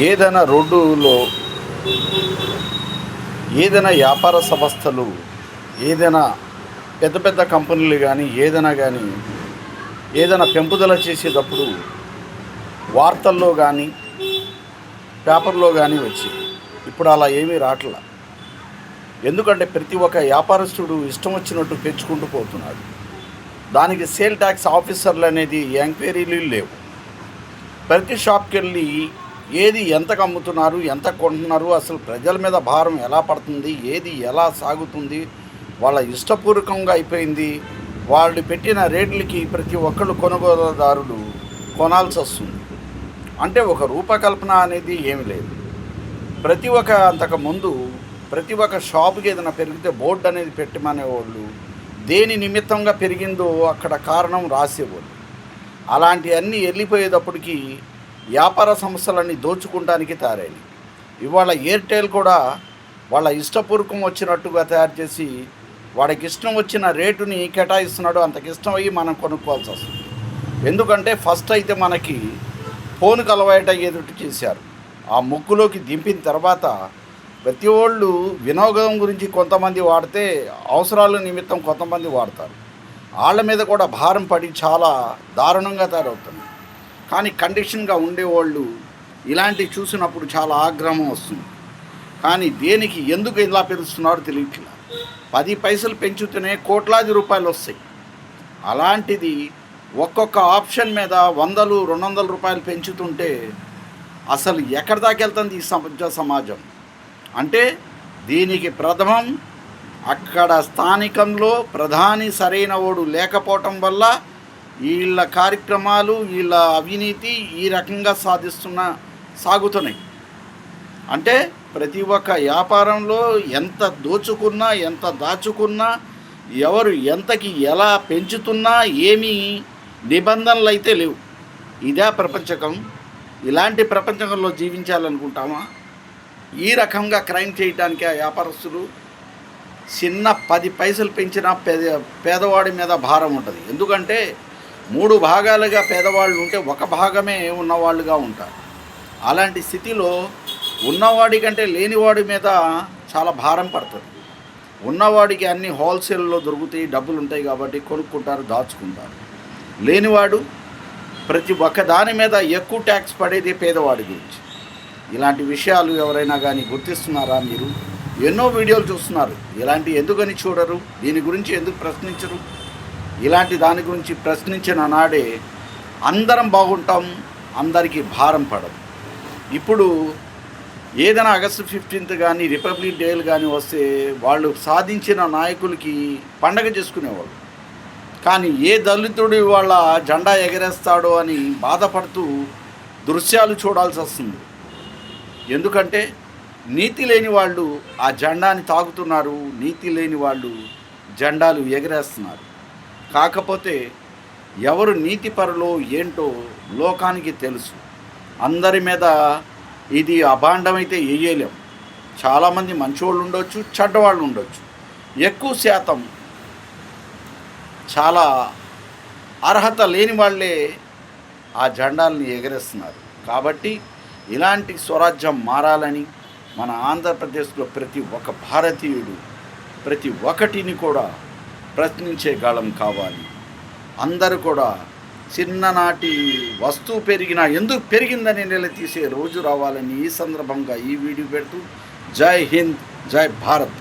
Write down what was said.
ఏదైనా రోడ్డులో ఏదైనా వ్యాపార సంస్థలు ఏదైనా పెద్ద పెద్ద కంపెనీలు కానీ ఏదైనా పెంపుదల చేసేటప్పుడు వార్తల్లో కానీ పేపర్లో కానీ వచ్చి ఇప్పుడు అలా ఏమీ రావట్లా. ఎందుకంటే ప్రతి ఒక్క వ్యాపారస్తుడు ఇష్టం వచ్చినట్టు పెంచుకుంటూ పోతున్నాడు. దానికి సేల్ ట్యాక్స్ ఆఫీసర్లు అనేది ఎంక్వైరీలు లేవు. ప్రతి షాప్కి వెళ్ళి ఏది ఎంతకు అమ్ముతున్నారు, ఎంత కొంటున్నారు, అసలు ప్రజల మీద భారం ఎలా పడుతుంది, ఏది ఎలా సాగుతుంది, వాళ్ళ ఇష్టపూర్వకంగా అయిపోయింది. వాళ్ళు పెట్టిన రేట్లకి ప్రతి ఒక్కళ్ళు కొనుగోలుదారుడు కొనాల్సి వస్తుంది. అంటే ఒక రూపకల్పన అనేది ఏమి లేదు. అంతకుముందు ప్రతి ఒక్క షాపుకి ఏదైనా పెరిగితే బోర్డు అనేది పెట్టమనేవాళ్ళు. దేని నిమిత్తంగా పెరిగిందో అక్కడ కారణం రాసేవాళ్ళు. అలాంటివన్నీ వెళ్ళిపోయేటప్పటికి వ్యాపార సంస్థలన్నీ దోచుకుంటానికి తయారైనవి. ఇవాళ ఎయిర్టెల్ కూడా వాళ్ళ ఇష్టపూర్వకం వచ్చినట్టుగా తయారు చేసి వాడికి ఇష్టం వచ్చిన రేటుని కేటాయిస్తున్నాడు. అంతకి ఇష్టం అయ్యి మనం కొనుక్కోవాల్సి వస్తుంది. ఎందుకంటే ఫస్ట్ అయితే మనకి ఫోన్కి అలవాటు అయ్యేటట్టు చేశారు. ఆ ముక్కులోకి దింపిన తర్వాత ప్రతి వాళ్ళు వినోదం గురించి కొంతమంది వాడితే అవసరాల నిమిత్తం కొంతమంది వాడతారు. వాళ్ళ మీద కూడా భారం పడి చాలా దారుణంగా తయారవుతుంది. కానీ కండిషన్గా ఉండేవాళ్ళు ఇలాంటివి చూసినప్పుడు చాలా ఆగ్రహం వస్తుంది. కానీ దేనికి ఎందుకు ఇలా పెరుస్తున్నారో తెలియట్లేదు. 10 పైసలు పెంచుతూనే కోట్లాది రూపాయలు వస్తాయి. అలాంటిది ఒక్కొక్క ఆప్షన్ మీద 100, 200 రూపాయలు పెంచుతుంటే అసలు ఎక్కడి దాకా వెళ్తుంది ఈ సమాజం? అంటే దీనికి ప్రథమం అక్కడ స్థానికంలో ప్రధాని సరైన ఓడు లేకపోవటం వల్ల వీళ్ళ కార్యక్రమాలు, వీళ్ళ అవినీతి ఈ రకంగా సాగుతున్నాయి. అంటే ప్రతి ఒక్క వ్యాపారంలో ఎంత దోచుకున్నా, ఎంత దాచుకున్నా, ఎవరు ఎంతకి ఎలా పెంచుతున్నా ఏమీ నిబంధనలు అయితే లేవు. ఇదే ప్రపంచకం. ఇలాంటి ప్రపంచంలో జీవించాలనుకుంటామా? ఈ రకంగా క్రైమ్ చేయడానికి ఆ వ్యాపారస్తులు చిన్న 10 పైసలు పెంచినా పేదవాడి మీద భారం ఉంటుంది. ఎందుకంటే 3 భాగాలుగా పేదవాళ్ళు ఉంటే ఒక భాగమే ఉన్నవాళ్ళుగా ఉంటారు. అలాంటి స్థితిలో ఉన్నవాడి కంటే లేనివాడి మీద చాలా భారం పడుతుంది. ఉన్నవాడికి అన్ని హోల్సేల్లో దొరుకుతాయి, డబ్బులు ఉంటాయి కాబట్టి కొనుక్కుంటారు, దాచుకుంటారు. లేనివాడు ప్రతి ఒక్క దాని మీద ఎక్కువ ట్యాక్స్ పడేది పేదవాడి గురించి. ఇలాంటి విషయాలు ఎవరైనా కానీ గుర్తిస్తున్నారా? మీరు ఎన్నో వీడియోలు చూస్తున్నారు. ఇలాంటి ఎందుకని చూడరు? దీని గురించి ఎందుకు ప్రశ్నించరు? ఇలాంటి దాని గురించి ప్రశ్నించిన నాడే అందరం బాగుంటాం, అందరికీ భారం పడదు. ఇప్పుడు ఏదైనా ఆగస్టు 15th కానీ రిపబ్లిక్ డేలు కానీ వస్తే వాళ్ళు సాధించిన నాయకులకి పండగ చేసుకునేవాళ్ళు. కానీ ఏ దళితుడు వాళ్ళ జెండా ఎగరేస్తాడో అని బాధపడుతూ దృశ్యాలు చూడాల్సి వస్తుంది. ఎందుకంటే నీతి లేని వాళ్ళు ఆ జెండాని తాకుతున్నారు, నీతి లేని వాళ్ళు జెండాలు ఎగరేస్తున్నారు. కాకపోతే ఎవరు నీతిపరులో ఏంటో లోకానికి తెలుసు. అందరి మీద ఇది అభాండమైతే వేయలేం. చాలామంది మంచివాళ్ళు ఉండొచ్చు, చెడ్డవాళ్ళు ఉండొచ్చు. ఎక్కువ శాతం చాలా అర్హత లేని వాళ్ళే ఆ జెండాలని ఎగరేస్తున్నారు. కాబట్టి ఇలాంటి స్వరాజ్యం మారాలని మన ఆంధ్రప్రదేశ్లో ప్రతి ఒక్క భారతీయుడు ప్రతి ఒక్కటిని కూడా ప్రశ్నించే గాళం కావాలి. అందరూ కూడా చిన్ననాటి వస్తువు పెరిగినా ఎందుకు పెరిగిందని నిలదీసే రోజు రావాలని ఈ సందర్భంగా ఈ వీడియో పెడుతూ జై హింద్, జై భారత్.